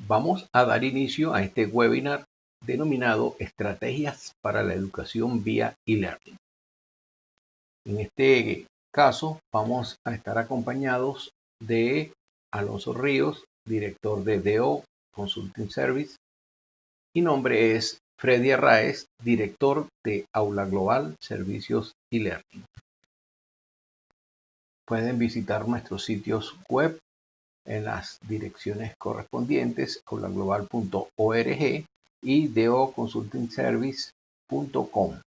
Vamos a dar inicio a este webinar denominado Estrategias para la educación vía e-learning. En este caso vamos a estar acompañados de Alonso Ríos, director de DO Consulting Service. Mi nombre es Freddy Arraez, director de Aula Global Servicios e-learning. Pueden visitar nuestros sitios web en las direcciones correspondientes, aulaglobal.org y doconsultingservice.com.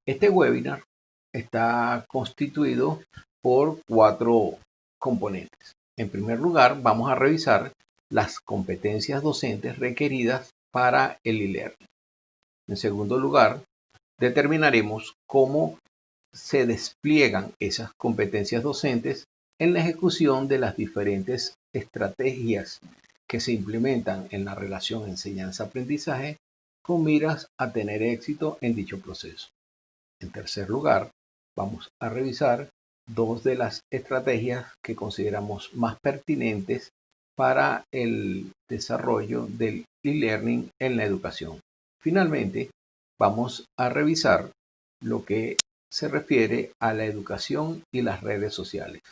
Este webinar está constituido por 4 componentes. En primer lugar, vamos a revisar las competencias docentes requeridas para el e-learning. En segundo lugar, determinaremos cómo se despliegan esas competencias docentes en la ejecución de las diferentes estrategias que se implementan en la relación enseñanza-aprendizaje con miras a tener éxito en dicho proceso. En tercer lugar, vamos a revisar 2 de las estrategias que consideramos más pertinentes para el desarrollo del e-learning en la educación. Finalmente, vamos a revisar lo que se refiere a la educación y las redes sociales.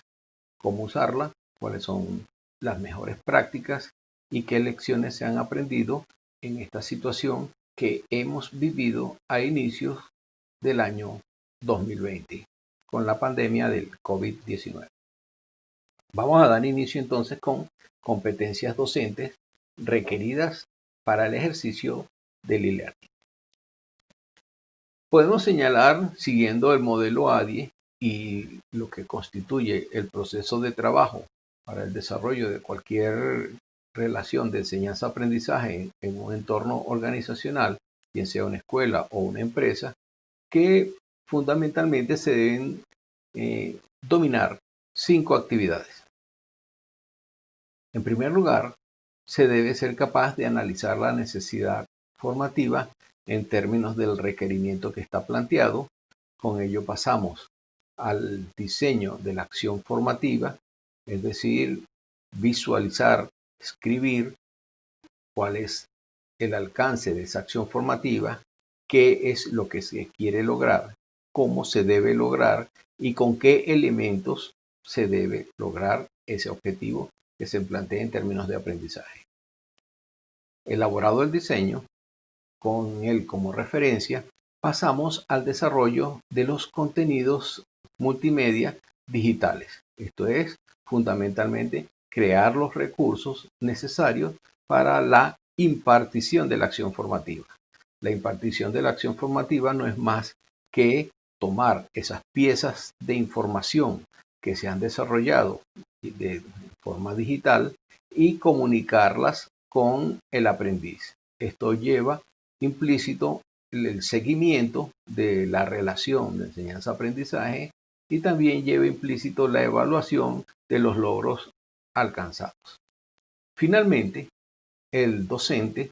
Cómo usarla, cuáles son las mejores prácticas y qué lecciones se han aprendido en esta situación que hemos vivido a inicios del año 2020 con la pandemia del COVID-19. Vamos a dar inicio entonces con competencias docentes requeridas para el ejercicio del e-learning. Podemos señalar, siguiendo el modelo ADIE y lo que constituye el proceso de trabajo para el desarrollo de cualquier relación de enseñanza-aprendizaje en un entorno organizacional, bien sea una escuela o una empresa, que fundamentalmente se deben dominar 5 actividades. En primer lugar, se debe ser capaz de analizar la necesidad formativa en términos del requerimiento que está planteado. Con ello pasamos al diseño de la acción formativa, es decir, visualizar, escribir cuál es el alcance de esa acción formativa, qué es lo que se quiere lograr, cómo se debe lograr y con qué elementos se debe lograr ese objetivo que se plantea en términos de aprendizaje. Elaborado el diseño, con él como referencia, pasamos al desarrollo de los contenidos multimedia digitales. Esto es, fundamentalmente, crear los recursos necesarios para la impartición de la acción formativa. La impartición de la acción formativa no es más que tomar esas piezas de información que se han desarrollado de forma digital y comunicarlas con el aprendiz. Esto lleva implícito el seguimiento de la relación de enseñanza-aprendizaje y también lleva implícito la evaluación de los logros alcanzados. Finalmente, el docente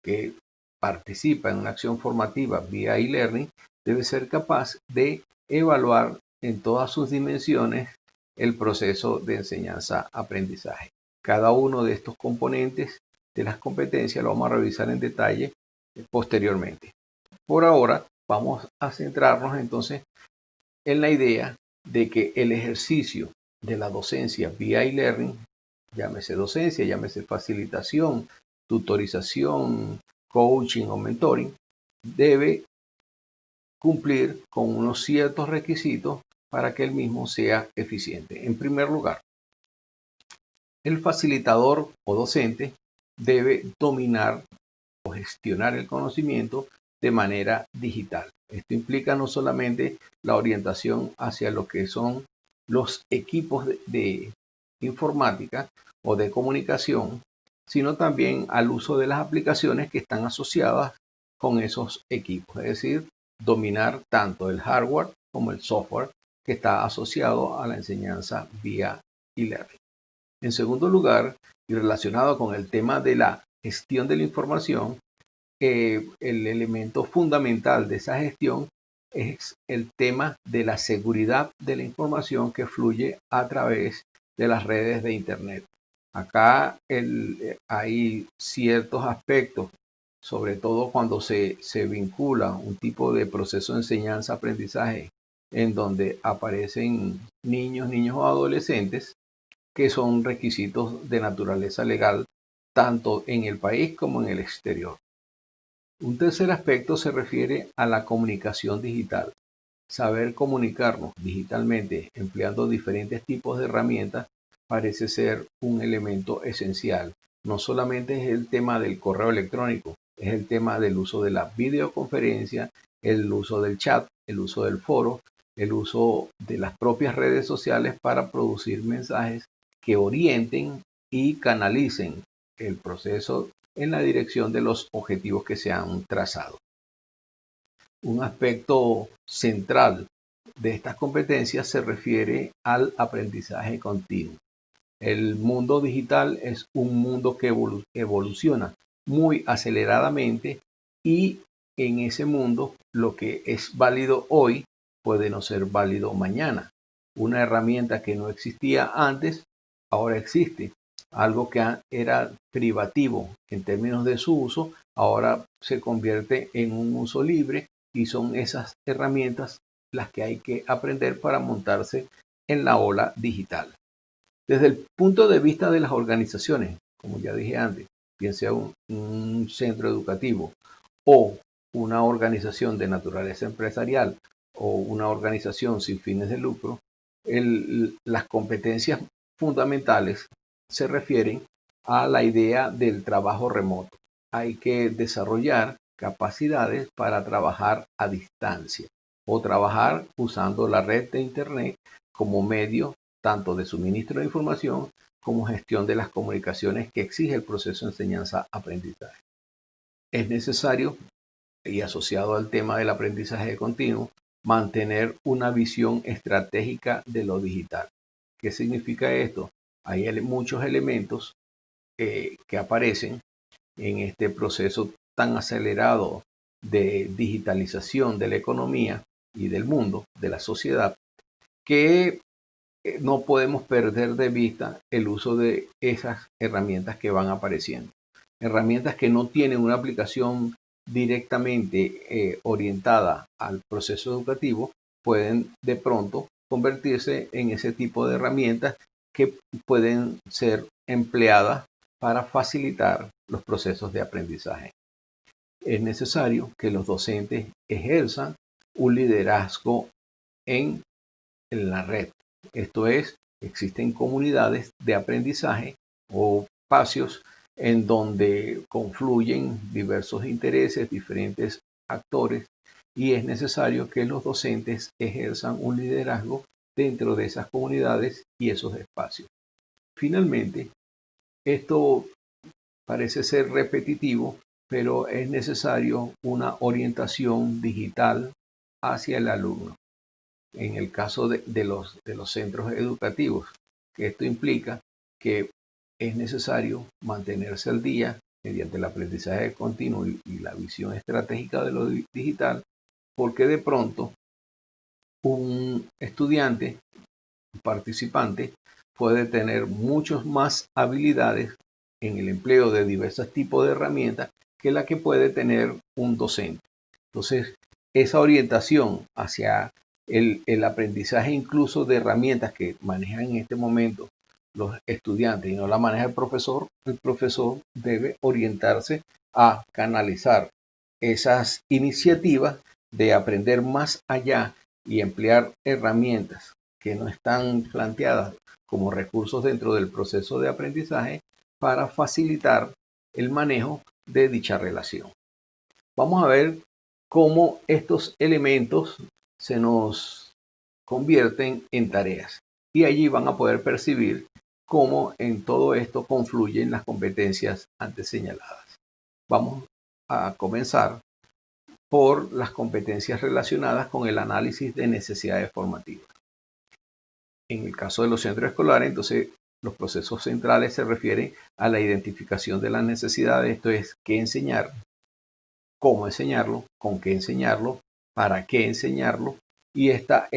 que participa en una acción formativa vía e-learning debe ser capaz de evaluar en todas sus dimensiones el proceso de enseñanza-aprendizaje. Cada uno de estos componentes de las competencias lo vamos a revisar en detalle posteriormente. Por ahora vamos a centrarnos entonces en la idea de que el ejercicio de la docencia vía e-learning, llámese docencia, llámese facilitación, tutorización, coaching o mentoring, debe cumplir con unos ciertos requisitos para que el mismo sea eficiente. En primer lugar, el facilitador o docente debe dominar o gestionar el conocimiento de manera digital. Esto implica no solamente la orientación hacia lo que son los equipos de informática o de comunicación, sino también al uso de las aplicaciones que están asociadas con esos equipos, es decir, dominar tanto el hardware como el software que está asociado a la enseñanza vía e-learning. En segundo lugar, y relacionado con el tema de la gestión de la información, el elemento fundamental de esa gestión es el tema de la seguridad de la información que fluye a través de las redes de Internet. Acá hay ciertos aspectos, sobre todo cuando se vincula un tipo de proceso de enseñanza-aprendizaje en donde aparecen niños o adolescentes, que son requisitos de naturaleza legal tanto en el país como en el exterior. Un tercer aspecto se refiere a la comunicación digital. Saber comunicarnos digitalmente empleando diferentes tipos de herramientas parece ser un elemento esencial. No solamente es el tema del correo electrónico, es el tema del uso de la videoconferencia, el uso del chat, el uso del foro, el uso de las propias redes sociales para producir mensajes que orienten y canalicen el proceso en la dirección de los objetivos que se han trazado. Un aspecto central de estas competencias se refiere al aprendizaje continuo. El mundo digital es un mundo que evoluciona muy aceleradamente y en ese mundo lo que es válido hoy puede no ser válido mañana. Una herramienta que no existía antes, ahora existe. Algo que era privativo en términos de su uso, ahora se convierte en un uso libre y son esas herramientas las que hay que aprender para montarse en la ola digital. Desde el punto de vista de las organizaciones, como ya dije antes, bien sea un centro educativo o una organización de naturaleza empresarial o una organización sin fines de lucro, las competencias fundamentales se refieren a la idea del trabajo remoto. Hay que desarrollar capacidades para trabajar a distancia o trabajar usando la red de Internet como medio tanto de suministro de información como gestión de las comunicaciones que exige el proceso de enseñanza-aprendizaje. Es necesario, y asociado al tema del aprendizaje continuo, mantener una visión estratégica de lo digital. ¿Qué significa esto? Hay muchos elementos que aparecen en este proceso tan acelerado de digitalización de la economía y del mundo, de la sociedad, que no podemos perder de vista el uso de esas herramientas que van apareciendo. Herramientas que no tienen una aplicación directamente orientada al proceso educativo pueden de pronto convertirse en ese tipo de herramientas que pueden ser empleadas para facilitar los procesos de aprendizaje. Es necesario que los docentes ejerzan un liderazgo en la red. Esto es, existen comunidades de aprendizaje o espacios en donde confluyen diversos intereses, diferentes actores, y es necesario que los docentes ejerzan un liderazgo dentro de esas comunidades y esos espacios. Finalmente, esto parece ser repetitivo, pero es necesario una orientación digital hacia el alumno. En el caso de los centros educativos, que esto implica que es necesario mantenerse al día mediante el aprendizaje continuo y la visión estratégica de lo digital, porque de pronto un estudiante, un participante, puede tener muchas más habilidades en el empleo de diversos tipos de herramientas que la que puede tener un docente. Entonces, esa orientación hacia el aprendizaje incluso de herramientas que manejan en este momento los estudiantes y no la maneja el profesor debe orientarse a canalizar esas iniciativas de aprender más allá y emplear herramientas que no están planteadas como recursos dentro del proceso de aprendizaje para facilitar el manejo de dicha relación. Vamos a ver cómo estos elementos se nos convierten en tareas y allí van a poder percibir cómo en todo esto confluyen las competencias antes señaladas. Vamos a comenzar por las competencias relacionadas con el análisis de necesidades formativas. En el caso de los centros escolares, entonces los procesos centrales se refieren a la identificación de las necesidades, esto es, qué enseñar, cómo enseñarlo, con qué enseñarlo, para qué enseñarlo, y esta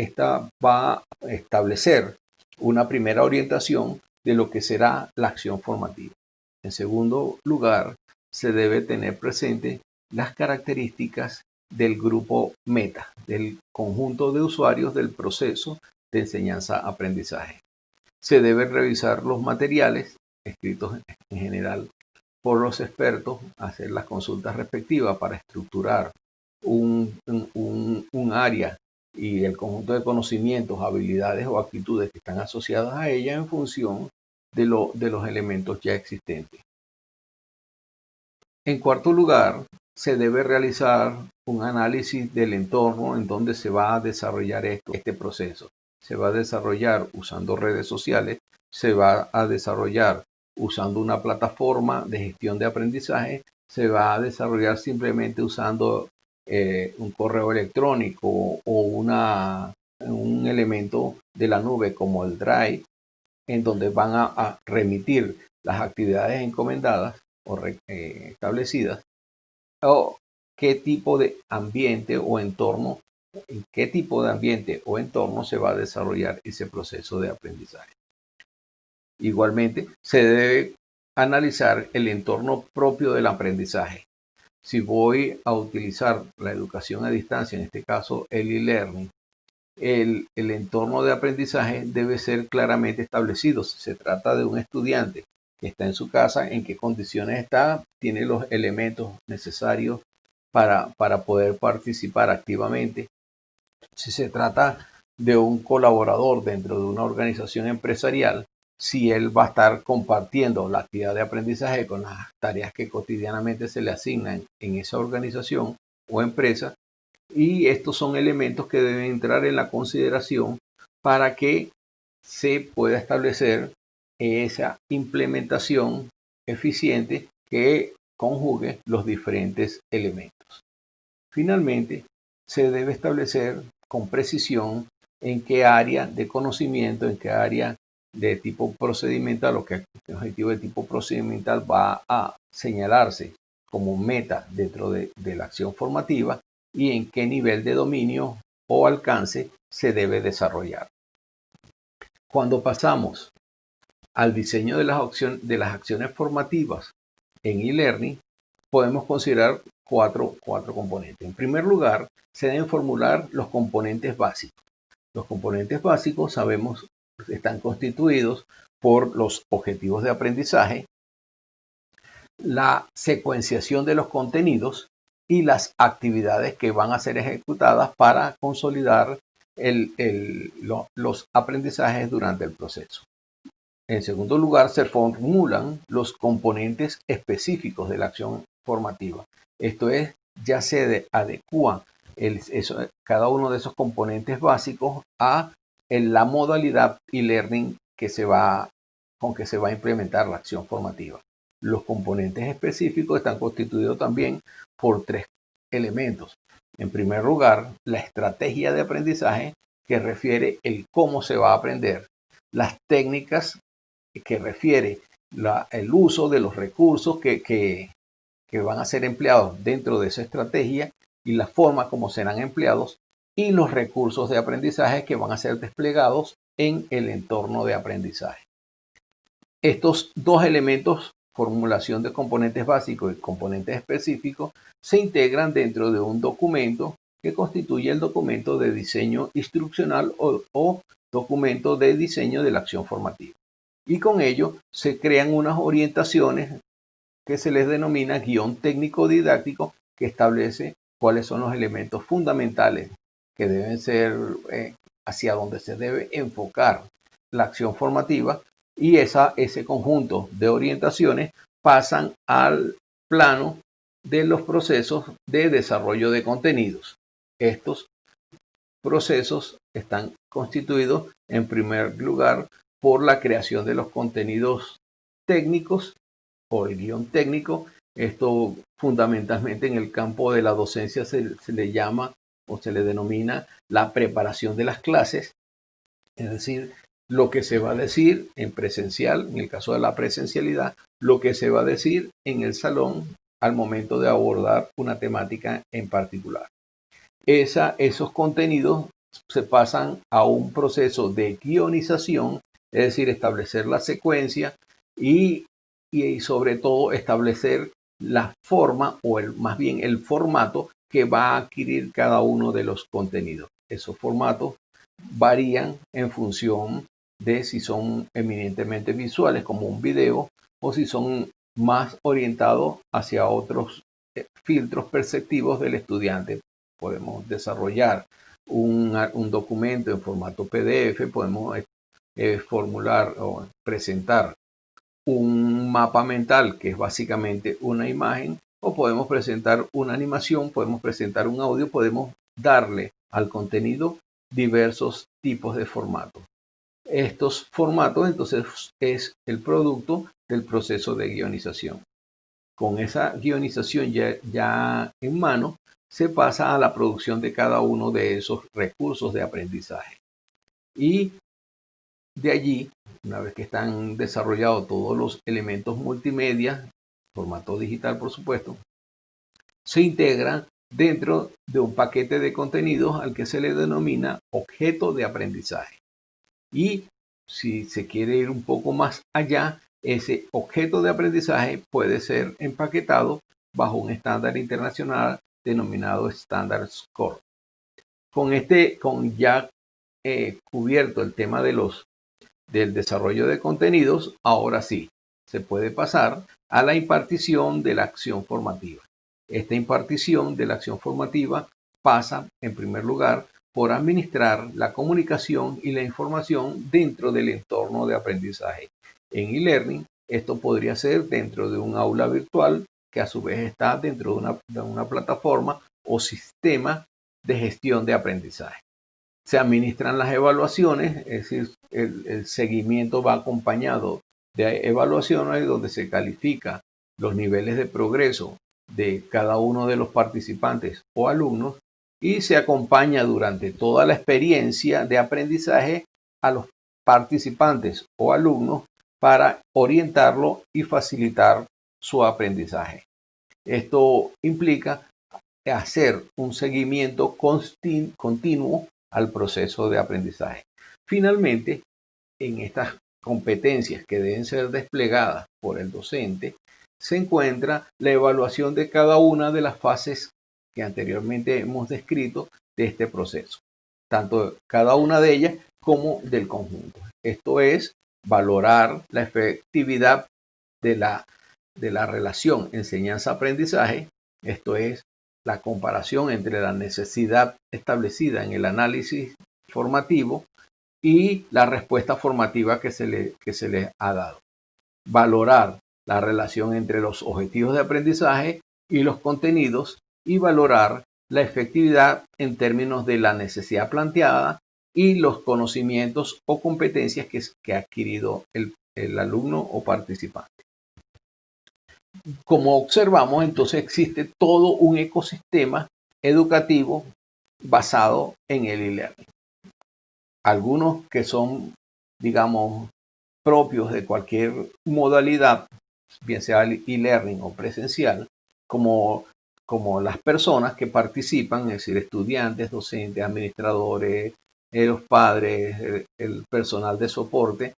va a establecer una primera orientación de lo que será la acción formativa. En segundo lugar, se debe tener presente las características del grupo meta, del conjunto de usuarios del proceso de enseñanza-aprendizaje. Se deben revisar los materiales escritos en general por los expertos, hacer las consultas respectivas para estructurar un área y el conjunto de conocimientos, habilidades o actitudes que están asociadas a ella en función de los elementos ya existentes. En cuarto lugar, se debe realizar un análisis del entorno en donde se va a desarrollar este proceso. Se va a desarrollar usando redes sociales, se va a desarrollar usando una plataforma de gestión de aprendizaje, se va a desarrollar simplemente usando un correo electrónico o un elemento de la nube como el Drive, en donde van a remitir las actividades encomendadas o establecidas, o qué tipo de ambiente o entorno, en qué tipo de ambiente o entorno se va a desarrollar ese proceso de aprendizaje. Igualmente, se debe analizar el entorno propio del aprendizaje. Si voy a utilizar la educación a distancia, en este caso el e-learning, el entorno de aprendizaje debe ser claramente establecido. Si se trata de un estudiante que está en su casa, en qué condiciones está, tiene los elementos necesarios para poder participar activamente. Si se trata de un colaborador dentro de una organización empresarial, si él va a estar compartiendo la actividad de aprendizaje con las tareas que cotidianamente se le asignan en esa organización o empresa, y estos son elementos que deben entrar en la consideración para que se pueda establecer esa implementación eficiente que conjugue los diferentes elementos. Finalmente, se debe establecer con precisión en qué área de conocimiento, en qué área de tipo procedimental o qué objetivo de tipo procedimental va a señalarse como meta dentro de la acción formativa y en qué nivel de dominio o alcance se debe desarrollar. Cuando pasamos al diseño de las acciones formativas en e-learning, podemos considerar cuatro componentes. En primer lugar, se deben formular los componentes básicos. Los componentes básicos, sabemos, están constituidos por los objetivos de aprendizaje, la secuenciación de los contenidos y las actividades que van a ser ejecutadas para consolidar los aprendizajes durante el proceso. En segundo lugar, se formulan los componentes específicos de la acción formativa. Esto es, ya se adecúa cada uno de esos componentes básicos a la modalidad e-learning con que se va a implementar la acción formativa. Los componentes específicos están constituidos también por tres elementos. En primer lugar, la estrategia de aprendizaje, que refiere el cómo se va a aprender. Las técnicas, que refiere el uso de los recursos que van a ser empleados dentro de esa estrategia y la forma como serán empleados, y los recursos de aprendizaje que van a ser desplegados en el entorno de aprendizaje. Estos dos elementos, formulación de componentes básicos y componentes específicos, se integran dentro de un documento que constituye el documento de diseño instruccional o documento de diseño de la acción formativa. Y con ello se crean unas orientaciones que se les denomina guión técnico didáctico, que establece cuáles son los elementos fundamentales que deben ser hacia donde se debe enfocar la acción formativa, y ese conjunto de orientaciones pasan al plano de los procesos de desarrollo de contenidos. Estos procesos están constituidos en primer lugar por la creación de los contenidos técnicos o el guión técnico. Esto fundamentalmente en el campo de la docencia se le llama o se le denomina la preparación de las clases, es decir, lo que se va a decir en presencial, en el caso de la presencialidad, lo que se va a decir en el salón al momento de abordar una temática en particular. Esos contenidos se pasan a un proceso de guionización es decir, establecer la secuencia y sobre todo establecer la forma o más bien el formato que va a adquirir cada uno de los contenidos. Esos formatos varían en función de si son eminentemente visuales como un video o si son más orientados hacia otros filtros perceptivos del estudiante. Podemos desarrollar un documento en formato PDF, podemos formular o presentar un mapa mental que es básicamente una imagen, o podemos presentar una animación, podemos presentar un audio, podemos darle al contenido diversos tipos de formatos. Estos formatos entonces es el producto del proceso de guionización. Con esa guionización ya en mano, se pasa a la producción de cada uno de esos recursos de aprendizaje. Y de allí, una vez que están desarrollados todos los elementos multimedia, formato digital por supuesto, se integran dentro de un paquete de contenidos al que se le denomina objeto de aprendizaje. Y si se quiere ir un poco más allá, ese objeto de aprendizaje puede ser empaquetado bajo un estándar internacional denominado Standard Score. Con ya cubierto el tema del desarrollo de contenidos, ahora sí, se puede pasar a la impartición de la acción formativa. Esta impartición de la acción formativa pasa, en primer lugar, por administrar la comunicación y la información dentro del entorno de aprendizaje. En e-learning, esto podría ser dentro de un aula virtual que a su vez está dentro de una plataforma o sistema de gestión de aprendizaje. Se administran las evaluaciones, es decir, el seguimiento va acompañado de evaluaciones donde se califica los niveles de progreso de cada uno de los participantes o alumnos y se acompaña durante toda la experiencia de aprendizaje a los participantes o alumnos para orientarlo y facilitar su aprendizaje. Esto implica hacer un seguimiento continuo al proceso de aprendizaje. Finalmente, en estas competencias que deben ser desplegadas por el docente, se encuentra la evaluación de cada una de las fases que anteriormente hemos descrito de este proceso, tanto cada una de ellas como del conjunto. Esto es valorar la efectividad de la relación enseñanza-aprendizaje, esto es la comparación entre la necesidad establecida en el análisis formativo y la respuesta formativa que se le ha dado. Valorar la relación entre los objetivos de aprendizaje y los contenidos y valorar la efectividad en términos de la necesidad planteada y los conocimientos o competencias que ha adquirido el alumno o participante. Como observamos, entonces existe todo un ecosistema educativo basado en el e-learning. Algunos que son, digamos, propios de cualquier modalidad, bien sea e-learning o presencial, como las personas que participan, es decir, estudiantes, docentes, administradores, los padres, el personal de soporte,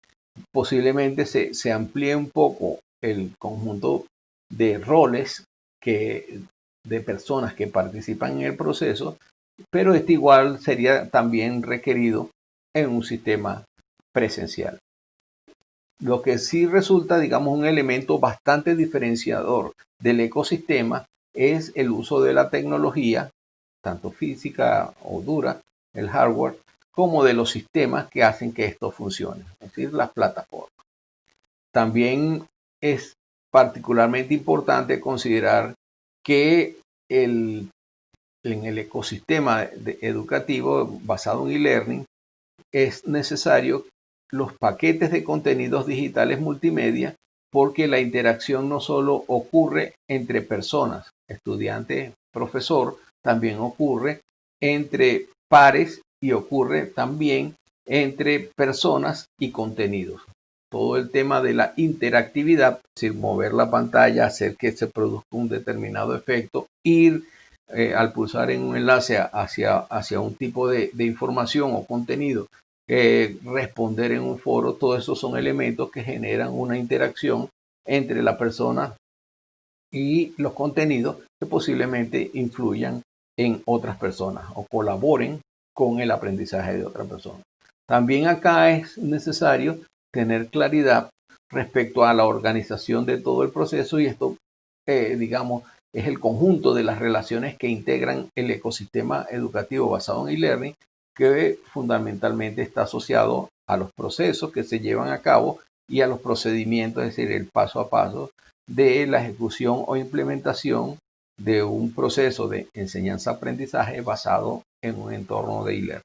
posiblemente se amplíe un poco el conjunto de roles de personas que participan en el proceso, pero este igual sería también requerido en un sistema presencial. Lo que sí resulta, digamos, un elemento bastante diferenciador del ecosistema es el uso de la tecnología, tanto física o dura, el hardware, como de los sistemas que hacen que esto funcione, es decir, las plataformas. También es particularmente importante considerar que en el ecosistema educativo basado en e-learning es necesario los paquetes de contenidos digitales multimedia porque la interacción no solo ocurre entre personas, estudiante, profesor, también ocurre entre pares y ocurre también entre personas y contenidos. Todo el tema de la interactividad, es decir, mover la pantalla, hacer que se produzca un determinado efecto, ir al pulsar en un enlace hacia un tipo de información o contenido, responder en un foro. Todos esos son elementos que generan una interacción entre la persona y los contenidos que posiblemente influyan en otras personas o colaboren con el aprendizaje de otra persona. También acá es necesario tener claridad respecto a la organización de todo el proceso, y esto, digamos, es el conjunto de las relaciones que integran el ecosistema educativo basado en e-learning, que fundamentalmente está asociado a los procesos que se llevan a cabo y a los procedimientos, es decir, el paso a paso de la ejecución o implementación de un proceso de enseñanza-aprendizaje basado en un entorno de e-learning.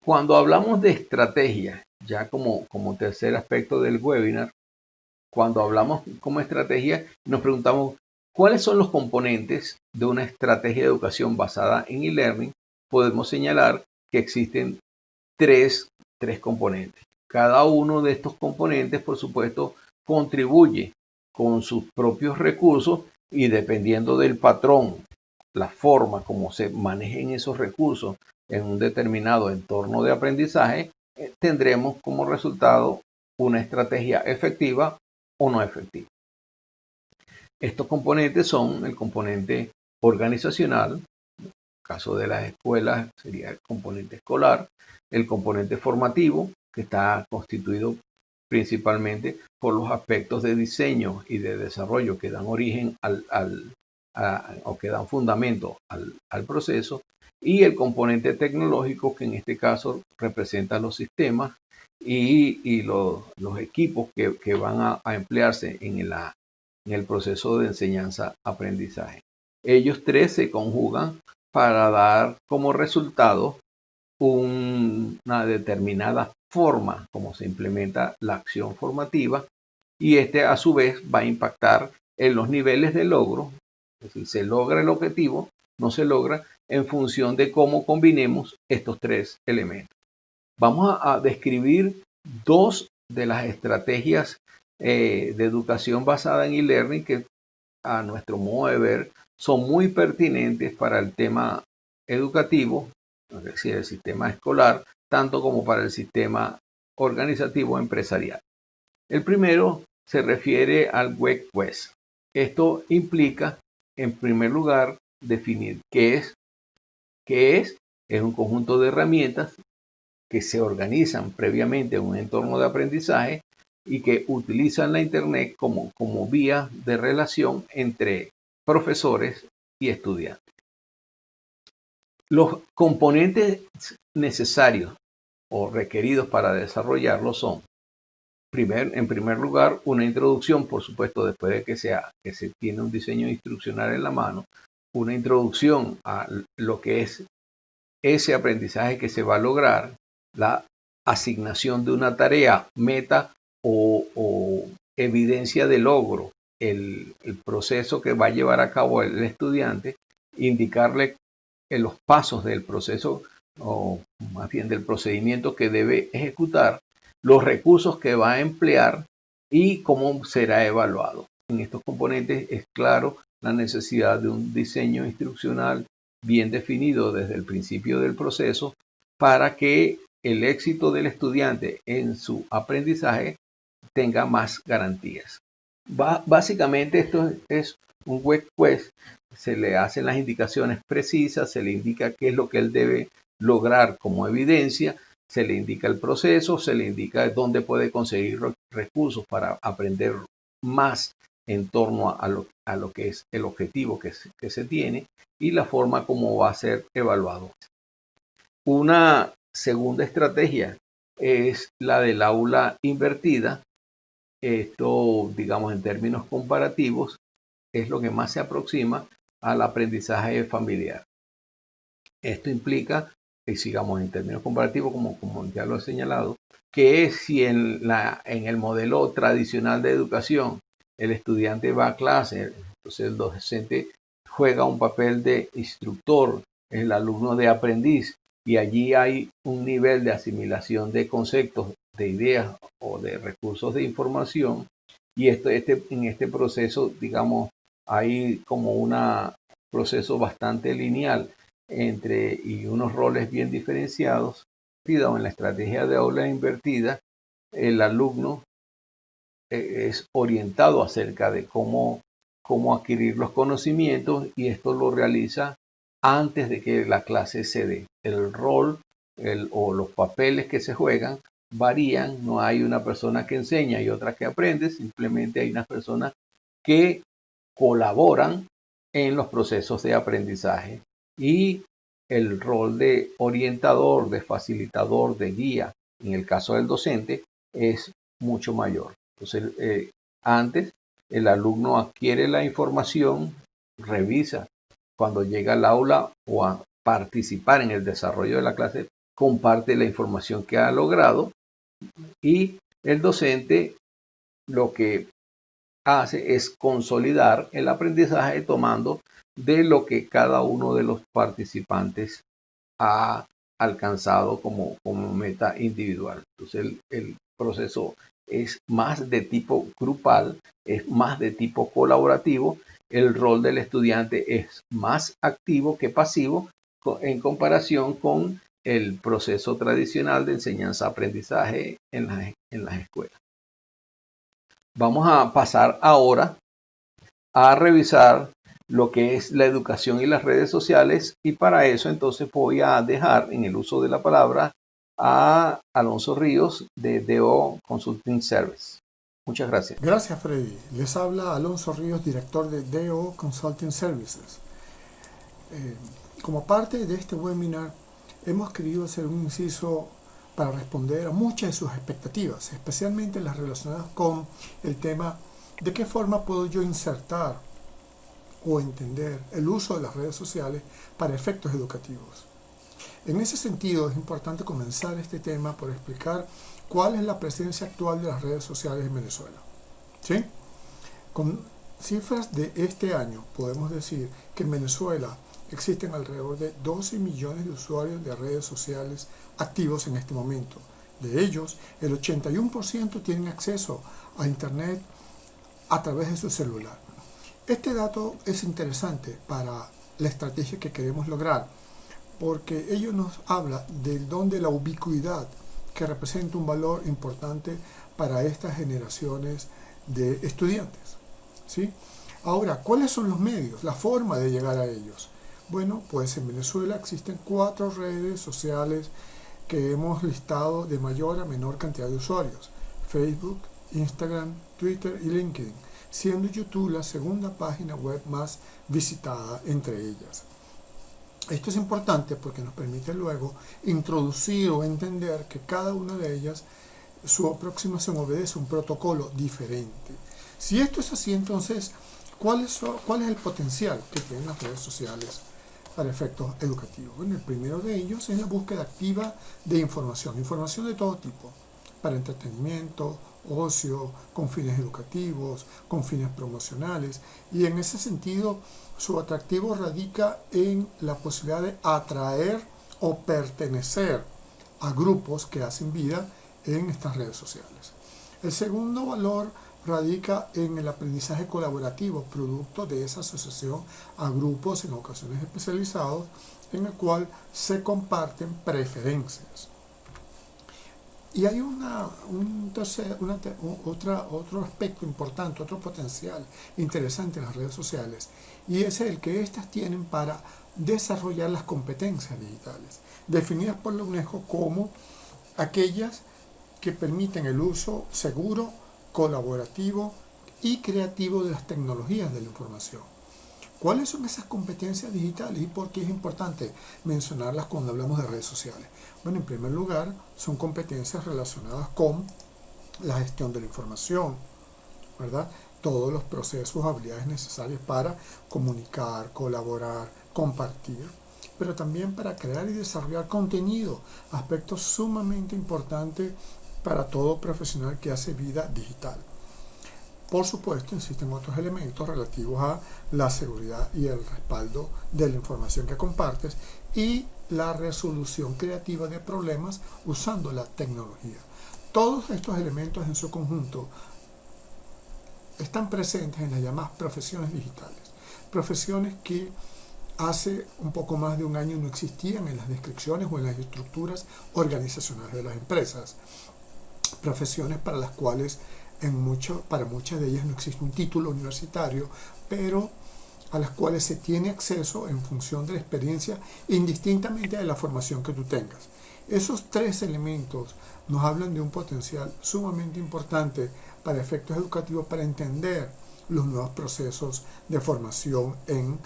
Cuando hablamos de estrategia, ya como tercer aspecto del webinar, cuando hablamos como estrategia, nos preguntamos cuáles son los componentes de una estrategia de educación basada en e-learning. Podemos señalar que existen tres componentes. Cada uno de estos componentes, por supuesto, contribuye con sus propios recursos, y dependiendo del patrón, la forma como se manejen esos recursos en un determinado entorno de aprendizaje, tendremos como resultado una estrategia efectiva o no efectiva. Estos componentes son el componente organizacional, en el caso de las escuelas sería el componente escolar, el componente formativo, que está constituido principalmente por los aspectos de diseño y de desarrollo que dan origen o que dan fundamento al proceso, y el componente tecnológico, que en este caso representa los sistemas y los equipos que van a emplearse en el proceso de enseñanza-aprendizaje. Ellos tres se conjugan para dar como resultado una determinada forma como se implementa la acción formativa, y este a su vez va a impactar en los niveles de logro. Es decir, se logra el objetivo, no se logra, en función de cómo combinemos estos tres elementos. Vamos a describir dos de las estrategias de educación basada en e-learning que, a nuestro modo de ver, son muy pertinentes para el tema educativo, es decir, el sistema escolar, tanto como para el sistema organizativo empresarial. El primero se refiere al Web Quest. Esto implica, en primer lugar, definir qué es. Es un conjunto de herramientas que se organizan previamente en un entorno de aprendizaje y que utilizan la Internet como vía de relación entre profesores y estudiantes. Los componentes necesarios o requeridos para desarrollarlo son, en primer lugar, una introducción, por supuesto, después de que se tiene un diseño instruccional en la mano, una introducción a lo que es ese aprendizaje que se va a lograr, la asignación de una tarea, meta o evidencia de logro, el proceso que va a llevar a cabo el estudiante, indicarle en los pasos del proceso, o más bien del procedimiento que debe ejecutar, los recursos que va a emplear y cómo será evaluado. En estos componentes es claro la necesidad de un diseño instruccional bien definido desde el principio del proceso para que el éxito del estudiante en su aprendizaje tenga más garantías. Básicamente esto es un Web Quest. Se le hacen las indicaciones precisas, se le indica qué es lo que él debe lograr como evidencia, se le indica el proceso, se le indica dónde puede conseguir recursos para aprender más en torno a lo que es el objetivo que se tiene, y la forma como va a ser evaluado. Una segunda estrategia es la del aula invertida. Esto, digamos, en términos comparativos, es lo que más se aproxima al aprendizaje familiar. Esto implica, y sigamos en términos comparativos, como ya lo he señalado, que si en el modelo tradicional de educación el estudiante va a clase, entonces el docente juega un papel de instructor, el alumno de aprendiz, y allí hay un nivel de asimilación de conceptos, de ideas o de recursos de información, y en este proceso, digamos, hay como un proceso bastante lineal. y unos roles bien diferenciados. En la estrategia de aula invertida, el alumno es orientado acerca de cómo adquirir los conocimientos, y esto lo realiza antes de que la clase se dé. El rol o los papeles que se juegan varían, no hay una persona que enseña y otra que aprende, simplemente hay unas personas que colaboran en los procesos de aprendizaje, y el rol de orientador, de facilitador, de guía, en el caso del docente, es mucho mayor. Entonces, antes el alumno adquiere la información, revisa, cuando llega al aula o a participar en el desarrollo de la clase, comparte la información que ha logrado, y el docente lo que hace es consolidar el aprendizaje tomando de lo que cada uno de los participantes ha alcanzado como meta individual. Entonces el proceso es más de tipo grupal, es más de tipo colaborativo. El rol del estudiante es más activo que pasivo en comparación con el proceso tradicional de enseñanza-aprendizaje en las escuelas. Vamos a pasar ahora a revisar lo que es la educación y las redes sociales, y para eso entonces voy a dejar en el uso de la palabra a Alonso Ríos de DO Consulting Service. Muchas gracias. Gracias, Freddy. Les habla Alonso Ríos, director de DO Consulting Services. Como parte de este webinar, hemos querido hacer un inciso para responder a muchas de sus expectativas, especialmente las relacionadas con el tema de qué forma puedo yo insertar o entender el uso de las redes sociales para efectos educativos. En ese sentido, es importante comenzar este tema por explicar cuál es la presencia actual de las redes sociales en Venezuela. ¿Sí? Con cifras de este año, podemos decir que en Venezuela existen alrededor de 12 millones de usuarios de redes sociales activos en este momento. De ellos, el 81% tienen acceso a Internet a través de su celular. Este dato es interesante para la estrategia que queremos lograr, porque ello nos habla del don de la ubicuidad, que representa un valor importante para estas generaciones de estudiantes. ¿Sí? Ahora, ¿cuáles son los medios, la forma de llegar a ellos? Bueno, pues en Venezuela existen 4 redes sociales que hemos listado de mayor a menor cantidad de usuarios: Facebook, Instagram, Twitter y LinkedIn, siendo YouTube la segunda página web más visitada entre ellas. Esto es importante porque nos permite luego introducir o entender que cada una de ellas, su aproximación obedece a un protocolo diferente. Si esto es así, entonces, ¿cuál es el potencial que tienen las redes sociales para efectos educativos? Bueno, el primero de ellos es la búsqueda activa de información de todo tipo, para entretenimiento, ocio, con fines educativos, con fines promocionales, y en ese sentido su atractivo radica en la posibilidad de atraer o pertenecer a grupos que hacen vida en estas redes sociales. El segundo valor radica en el aprendizaje colaborativo, producto de esa asociación a grupos en ocasiones especializados, en el cual se comparten preferencias. Y hay otro aspecto importante, otro potencial interesante en las redes sociales, y es el que éstas tienen para desarrollar las competencias digitales, definidas por la UNESCO como aquellas que permiten el uso seguro, colaborativo y creativo de las tecnologías de la información. ¿Cuáles son esas competencias digitales y por qué es importante mencionarlas cuando hablamos de redes sociales? Bueno, en primer lugar, son competencias relacionadas con la gestión de la información, ¿verdad? Todos los procesos, habilidades necesarias para comunicar, colaborar, compartir, pero también para crear y desarrollar contenido, aspectos sumamente importantes para todo profesional que hace vida digital. Por supuesto, existen otros elementos relativos a la seguridad y el respaldo de la información que compartes y la resolución creativa de problemas usando la tecnología. Todos estos elementos en su conjunto están presentes en las llamadas profesiones digitales. Profesiones que hace un poco más de un año no existían en las descripciones o en las estructuras organizacionales de las empresas. Profesiones para las cuales para muchas de ellas no existe un título universitario, pero a las cuales se tiene acceso en función de la experiencia, indistintamente de la formación que tú tengas. Esos tres elementos nos hablan de un potencial sumamente importante para efectos educativos, para entender los nuevos procesos de formación en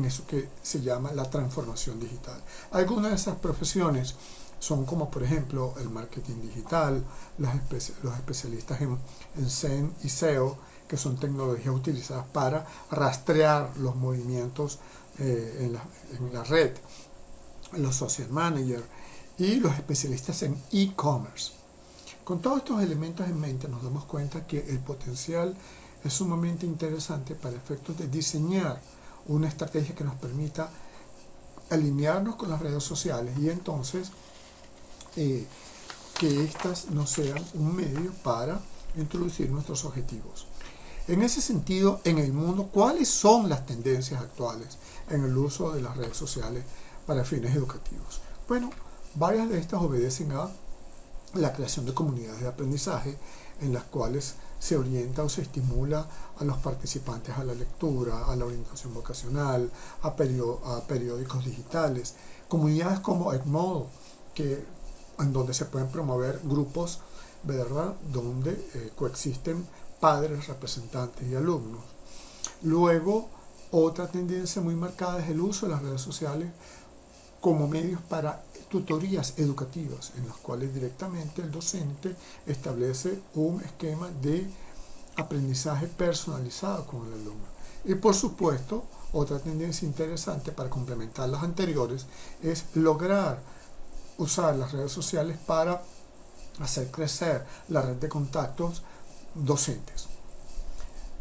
eso que se llama la transformación digital. Algunas de esas profesiones son como por ejemplo el marketing digital, los especialistas en SEM y SEO, que son tecnologías utilizadas para rastrear los movimientos en la red, los social managers y los especialistas en e-commerce. Con todos estos elementos en mente nos damos cuenta que el potencial es sumamente interesante para efectos de diseñar una estrategia que nos permita alinearnos con las redes sociales y entonces que éstas no sean un medio para introducir nuestros objetivos. En ese sentido, en el mundo, ¿cuáles son las tendencias actuales en el uso de las redes sociales para fines educativos? Bueno, varias de estas obedecen a la creación de comunidades de aprendizaje en las cuales se orienta o se estimula a los participantes a la lectura, a la orientación vocacional, a periódicos digitales, comunidades como Edmodo, en donde se pueden promover grupos, ¿verdad?, donde coexisten padres, representantes y alumnos. Luego, otra tendencia muy marcada es el uso de las redes sociales como medios para tutorías educativas, en las cuales directamente el docente establece un esquema de aprendizaje personalizado con el alumno. Y por supuesto, otra tendencia interesante para complementar las anteriores es lograr usar las redes sociales para hacer crecer la red de contactos docentes.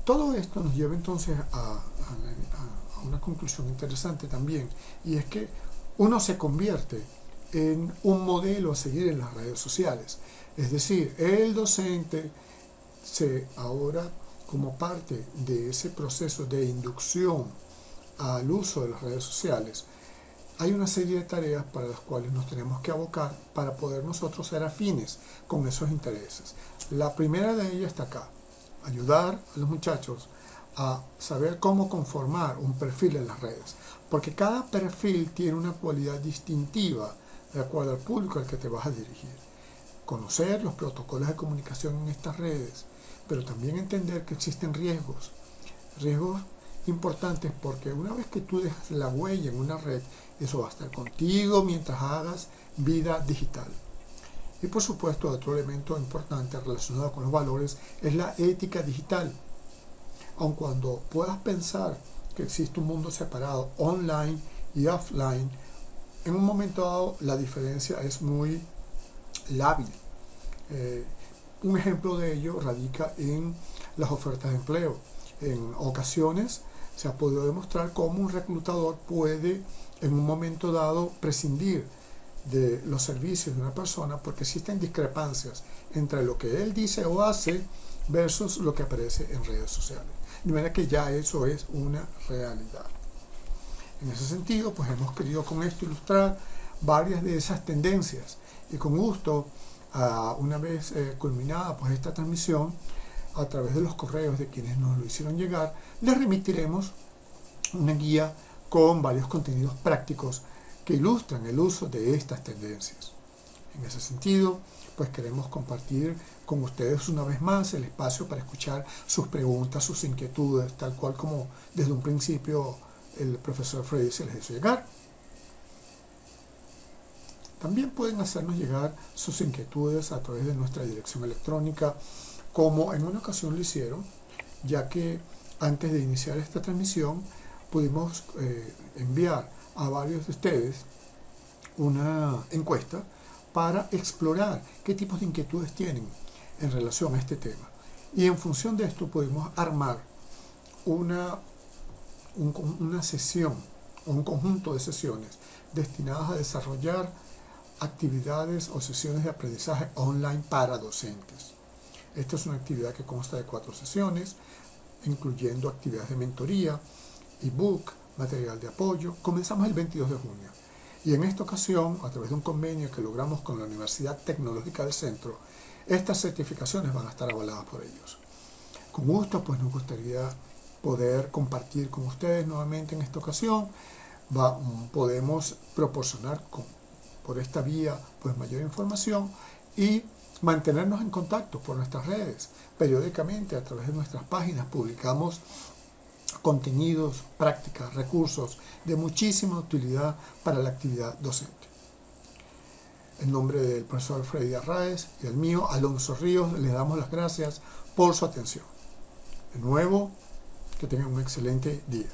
Todo esto nos lleva entonces a una conclusión interesante también, y es que uno se convierte en un modelo a seguir en las redes sociales. Es decir, el docente ahora, como parte de ese proceso de inducción al uso de las redes sociales, hay una serie de tareas para las cuales nos tenemos que abocar para poder nosotros ser afines con esos intereses. La primera de ellas está acá: ayudar a los muchachos a saber cómo conformar un perfil en las redes, porque cada perfil tiene una cualidad distintiva de acuerdo al público al que te vas a dirigir. Conocer los protocolos de comunicación en estas redes, pero también entender que existen riesgos importantes, porque una vez que tú dejas la huella en una red, eso va a estar contigo mientras hagas vida digital. Y por supuesto, otro elemento importante relacionado con los valores es la ética digital. Aun cuando puedas pensar que existe un mundo separado, online y offline, en un momento dado la diferencia es muy lábil. Un ejemplo de ello radica en las ofertas de empleo. En ocasiones se ha podido demostrar cómo un reclutador puede en un momento dado prescindir de los servicios de una persona porque existen discrepancias entre lo que él dice o hace versus lo que aparece en redes sociales. De manera que ya eso es una realidad. En ese sentido, pues hemos querido con esto ilustrar varias de esas tendencias, y con gusto, una vez culminada pues esta transmisión, a través de los correos de quienes nos lo hicieron llegar, les remitiremos una guía con varios contenidos prácticos que ilustran el uso de estas tendencias. En ese sentido, pues queremos compartir con ustedes una vez más el espacio para escuchar sus preguntas, sus inquietudes, tal cual como desde un principio el profesor Freddy se les hizo llegar. También pueden hacernos llegar sus inquietudes a través de nuestra dirección electrónica, como en una ocasión lo hicieron, ya que antes de iniciar esta transmisión pudimos enviar a varios de ustedes una encuesta para explorar qué tipos de inquietudes tienen en relación a este tema. Y en función de esto pudimos armar una sesión o un conjunto de sesiones destinadas a desarrollar actividades o sesiones de aprendizaje online para docentes. Esta es una actividad que consta de 4 sesiones, incluyendo actividades de mentoría, ebook, material de apoyo. Comenzamos el 22 de junio. Y en esta ocasión, a través de un convenio que logramos con la Universidad Tecnológica del Centro, estas certificaciones van a estar avaladas por ellos. Con gusto, pues nos gustaría poder compartir con ustedes nuevamente en esta ocasión. Podemos proporcionar por esta vía pues mayor información y mantenernos en contacto por nuestras redes. Periódicamente a través de nuestras páginas publicamos contenidos, prácticas, recursos de muchísima utilidad para la actividad docente. En nombre del profesor Freddy Arraez y el mío, Alonso Ríos, les damos las gracias por su atención. De nuevo, que tengan un excelente día.